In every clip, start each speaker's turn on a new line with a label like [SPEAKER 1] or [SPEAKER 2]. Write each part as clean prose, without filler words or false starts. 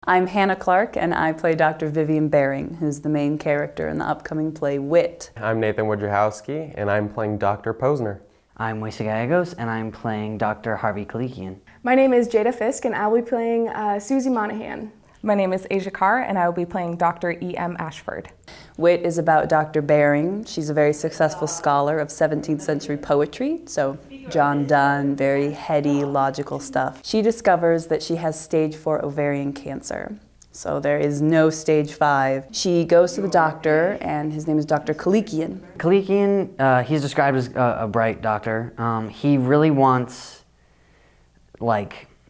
[SPEAKER 1] I'm Hannah Clark, and I play Dr. Vivian Baring, who's the main character in the upcoming play Wit.
[SPEAKER 2] I'm Nathan Wojciechowski, and I'm playing Dr. Posner.
[SPEAKER 3] I'm Moise Gallegos, and I'm playing Dr. Harvey Kalikian.
[SPEAKER 4] My name is Jada Fisk, and I will be playing Susie Monahan.
[SPEAKER 5] My name is Asia Carr, and I will be playing Dr. E.M. Ashford.
[SPEAKER 1] Wit is about Dr. Baring. She's a very successful scholar of 17th century poetry, so John Donne, very heady, logical stuff. She discovers that she has stage 4 ovarian cancer. So there is no stage 5. She goes to the doctor, and his name is Dr. Kalikian.
[SPEAKER 3] Kalikian, he's described as a bright doctor. He really wants,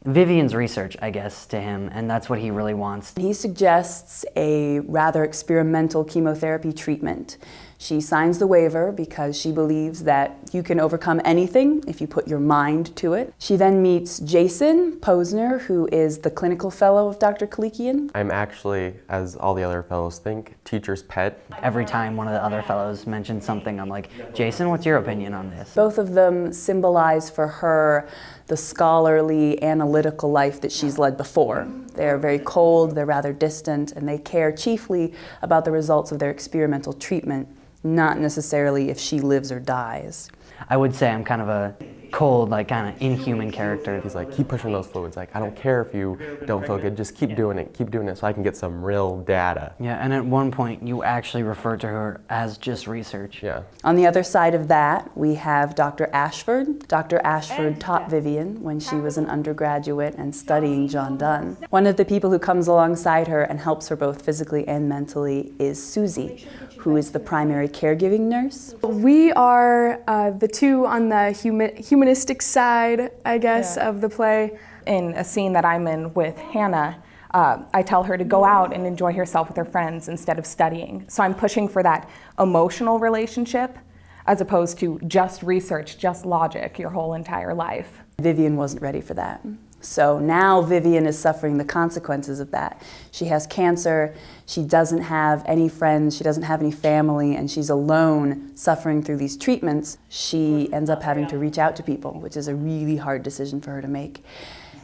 [SPEAKER 3] Vivian's research, I guess, to him, and that's what he really wants.
[SPEAKER 1] He suggests a rather experimental chemotherapy treatment. She signs the waiver because she believes that you can overcome anything if you put your mind to it. She then meets Jason Posner, who is the clinical fellow of Dr. Kalikian.
[SPEAKER 2] I'm actually, as all the other fellows think, teacher's pet.
[SPEAKER 3] Every time one of the other fellows mentions something, I'm like, Jason, what's your opinion on this?
[SPEAKER 1] Both of them symbolize for her the scholarly, analytical life that she's led before. They're very cold, they're rather distant, and they care chiefly about the results of their experimental treatment, not necessarily if she lives or dies.
[SPEAKER 3] I would say I'm kind of a cold, kind of inhuman character.
[SPEAKER 2] He's like, keep pushing those fluids. I don't care if you don't feel good, just keep doing it so I can get some real data.
[SPEAKER 3] Yeah, and at one point you actually refer to her as just research.
[SPEAKER 2] Yeah.
[SPEAKER 1] On the other side of that, we have Dr. Ashford. Dr. Ashford taught Vivian when she was an undergraduate and studying John Donne. One of the people who comes alongside her and helps her both physically and mentally is Susie, who is the primary caregiving nurse.
[SPEAKER 4] We are the two on the humanistic side, I guess, of the play.
[SPEAKER 5] In a scene that I'm in with Hannah, I tell her to go out and enjoy herself with her friends instead of studying. So I'm pushing for that emotional relationship as opposed to just research, just logic your whole entire life.
[SPEAKER 1] Vivian wasn't ready for that. So now Vivian is suffering the consequences of that. She has cancer, she doesn't have any friends, she doesn't have any family, and she's alone suffering through these treatments. She ends up having to reach out to people, which is a really hard decision for her to make.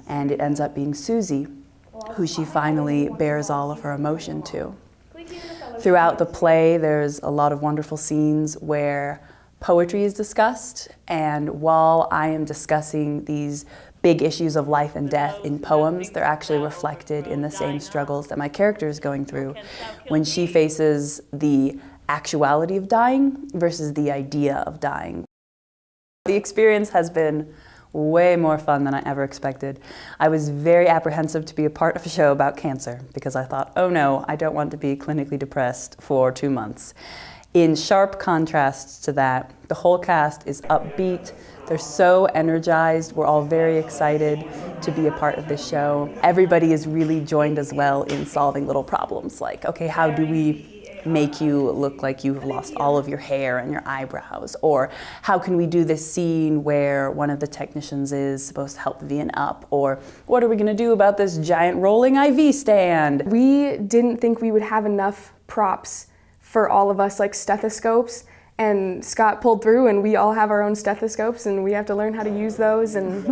[SPEAKER 1] And it ends up being Susie, who she finally bears all of her emotion to. Throughout the play, there's a lot of wonderful scenes where poetry is discussed, and while I am discussing these big issues of life and death in poems, they're actually reflected in the same struggles that my character is going through when she faces the actuality of dying versus the idea of dying. The experience has been way more fun than I ever expected. I was very apprehensive to be a part of a show about cancer because I thought, oh no, I don't want to be clinically depressed for 2 months. In sharp contrast to that, the whole cast is upbeat. They're so energized. We're all very excited to be a part of this show. Everybody is really joined as well in solving little problems like, okay, how do we make you look like you've lost all of your hair and your eyebrows? Or how can we do this scene where one of the technicians is supposed to help Vivian up? Or what are we gonna do about this giant rolling IV stand?
[SPEAKER 4] We didn't think we would have enough props for all of us, like stethoscopes, and Scott pulled through, and we all have our own stethoscopes, and we have to learn how to use those. And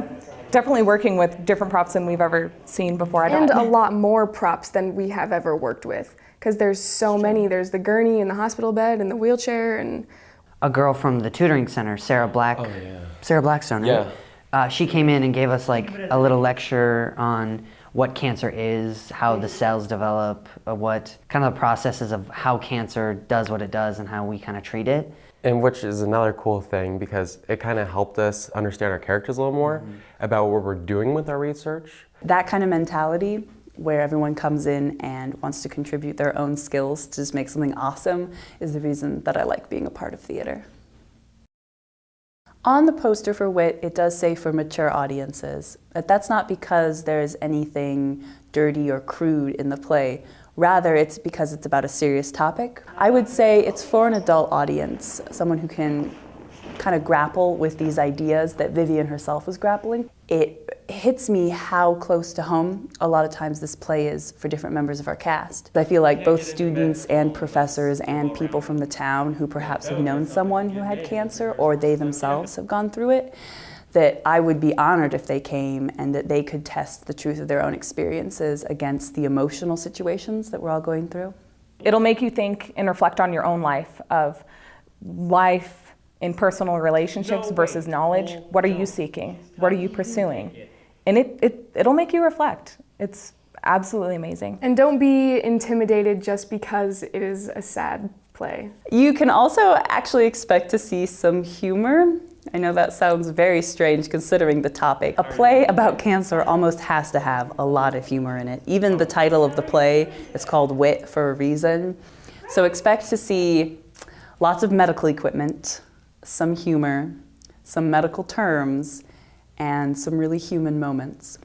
[SPEAKER 5] Definitely working with different props than we've ever seen before.
[SPEAKER 4] And a lot more props than we have ever worked with, because there's so many. There's the gurney and the hospital bed and the wheelchair. And
[SPEAKER 3] A girl from the tutoring center, Sarah Blackstone, right?
[SPEAKER 2] Yeah.
[SPEAKER 3] She came in and gave us a little lecture on what cancer is, how the cells develop, what kind of the processes of how cancer does what it does and how we kind of treat it.
[SPEAKER 2] And which is another cool thing because it kind of helped us understand our characters a little more about what we're doing with our research.
[SPEAKER 1] That kind of mentality where everyone comes in and wants to contribute their own skills to just make something awesome is the reason that I like being a part of theater. On the poster for Wit, it does say for mature audiences, but that's not because there's anything dirty or crude in the play. Rather, it's because it's about a serious topic. I would say it's for an adult audience, someone who can kind of grapple with these ideas that Vivian herself was grappling. It hits me how close to home a lot of times this play is for different members of our cast. I feel like both students and professors and people from the town who perhaps have known someone who had cancer or they themselves have gone through it, that I would be honored if they came and that they could test the truth of their own experiences against the emotional situations that we're all going through.
[SPEAKER 5] It'll make you think and reflect on your own life of life in personal relationships versus knowledge. What are you seeking? What are you pursuing? And it'll make you reflect. It's absolutely amazing.
[SPEAKER 4] And don't be intimidated just because it is a sad play.
[SPEAKER 1] You can also actually expect to see some humor. I know that sounds very strange considering the topic. A play about cancer almost has to have a lot of humor in it. Even the title of the play is called Wit for a reason. So expect to see lots of medical equipment, some humor, some medical terms, and some really human moments.